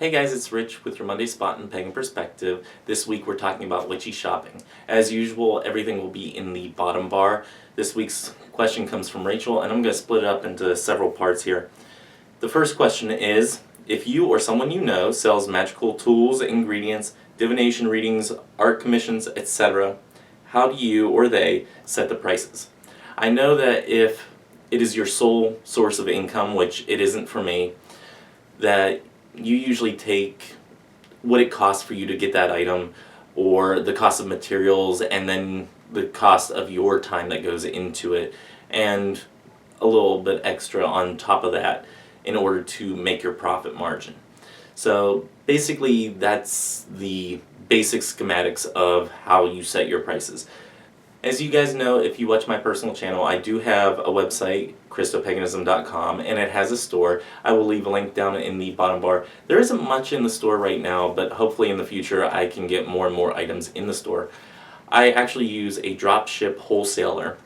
Hey guys, it's Rich with your Monday Spot in Pagan Perspective. This week we're talking about Witchy Shopping. As usual, everything will be in the bottom bar. This week's question comes from Rachel, and I'm going to split it up into several parts here. The first question is, if you or someone you know sells magical tools, ingredients, divination readings, art commissions, etc., how do you or they set the prices? I know that if it is your sole source of income, which it isn't for me, that you usually take what it costs for you to get that item, or the cost of materials, and then the cost of your time that goes into it, and a little bit extra on top of that in order to make your profit margin. So basically that's the basic schematics of how you set your prices. As you guys know, if you watch my personal channel, I do have a website, christopaganism.com, and it has a store. I will leave a link down in the bottom bar. There isn't much in the store right now, but hopefully in the future I can get more and more items in the store. I actually use a drop ship wholesaler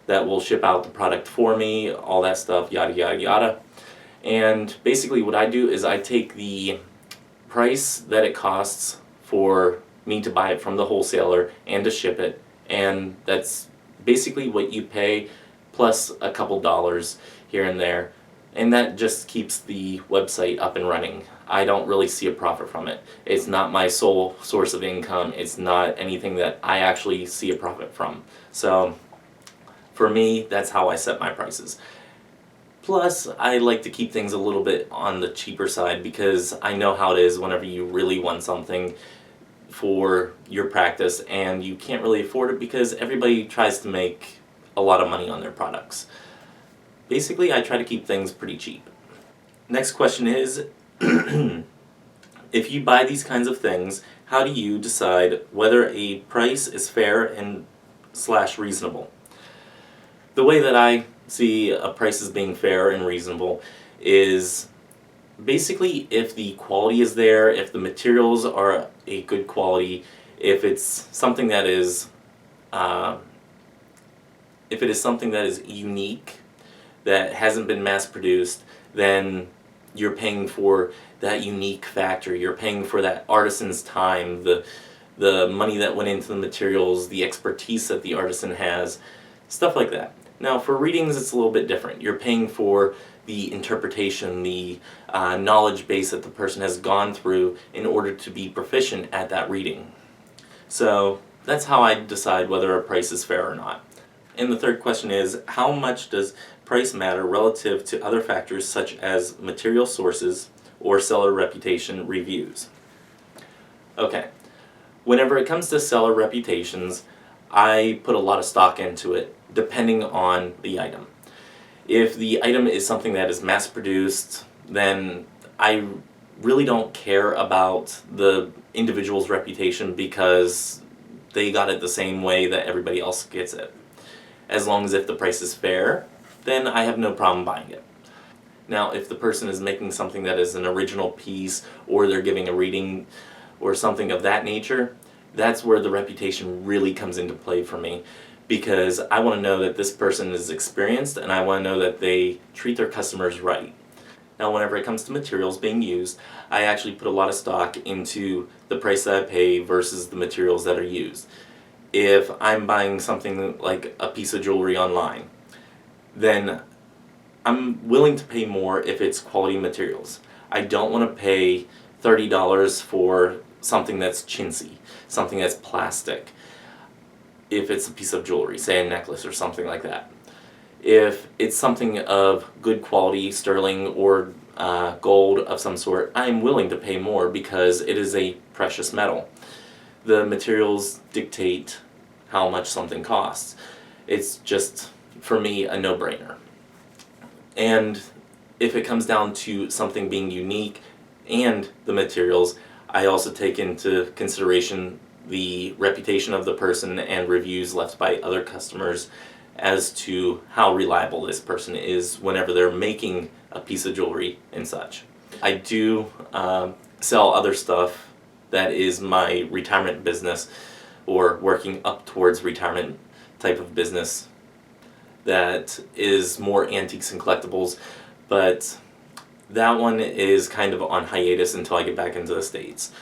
that will ship out the product for me, all that stuff, yada yada yada. And basically what I do is I take the price that it costs for me to buy it from the wholesaler and to ship it, and that's basically what you pay plus a couple dollars here and there, and that just keeps the website up and running. I don't really see a profit from it. It's not my sole source of income. It's not anything that I actually see a profit from. So for me, that's how I set my prices. Plus, I like to keep things a little bit on the cheaper side because I know how it is whenever you really want something for your practice and you can't really afford it because everybody tries to make a lot of money on their products. Basically, I try to keep things pretty cheap. Next question is, if you buy these kinds of things, how do you decide whether a price is fair and / reasonable? The way that I see a price as being fair and reasonable is basically if the quality is there, if the materials are a good quality, if it's something that is if it is something that is unique, that hasn't been mass produced, then you're paying for that unique factor. You're paying for that artisan's time, the money that went into the materials, the expertise that the artisan has, stuff like that. Now for readings it's a little bit different. You're paying for the interpretation, the knowledge base that the person has gone through in order to be proficient at that reading. So that's how I decide whether a price is fair or not. And the third question is, how much does price matter relative to other factors such as material sources or seller reputation reviews? Okay, whenever it comes to seller reputations, I put a lot of stock into it depending on the item. If the item is something that is mass produced, then I really don't care about the individual's reputation because they got it the same way that everybody else gets it. As long as if the price is fair, then I have no problem buying it. Now, if the person is making something that is an original piece, or they're giving a reading, or something of that nature, that's where the reputation really comes into play for me, because I want to know that this person is experienced, and I want to know that they treat their customers right. Now, whenever it comes to materials being used, I actually put a lot of stock into the price that I pay versus the materials that are used. If I'm buying something like a piece of jewelry online, then I'm willing to pay more if it's quality materials. I don't want to pay $30 for something that's chintzy, something that's plastic, if it's a piece of jewelry, say a necklace or something like that. If it's something of good quality, sterling or gold of some sort, I'm willing to pay more because it is a precious metal. The materials dictate how much something costs. It's just, for me, a no-brainer. And if it comes down to something being unique and the materials, I also take into consideration the reputation of the person and reviews left by other customers as to how reliable this person is whenever they're making a piece of jewelry and such. I do sell other stuff that is my retirement business, or working up towards retirement type of business, that is more antiques and collectibles, but that one is kind of on hiatus until I get back into the States.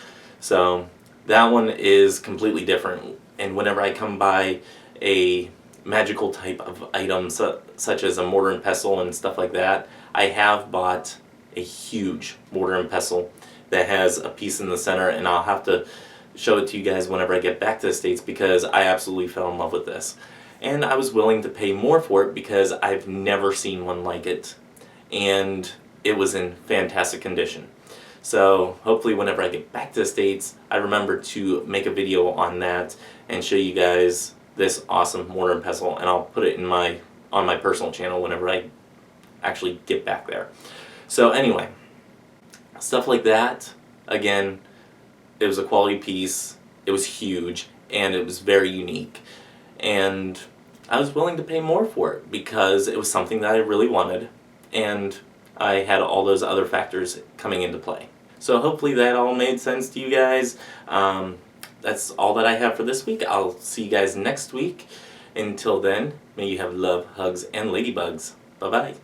So that one is completely different, and whenever I come by a magical type of item such as a mortar and pestle and stuff like that, I have bought a huge mortar and pestle that has a piece in the center, and I'll have to show it to you guys whenever I get back to the States because I absolutely fell in love with this. And I was willing to pay more for it because I've never seen one like it, and it was in fantastic condition. So hopefully whenever I get back to the States, I remember to make a video on that and show you guys this awesome mortar and pestle, and I'll put it in on my personal channel whenever I actually get back there. So anyway, stuff like that, again, it was a quality piece, it was huge, and it was very unique. And I was willing to pay more for it because it was something that I really wanted, and I had all those other factors coming into play. So hopefully that all made sense to you guys. That's all that I have for this week. I'll see you guys next week. Until then, may you have love, hugs, and ladybugs. Bye-bye.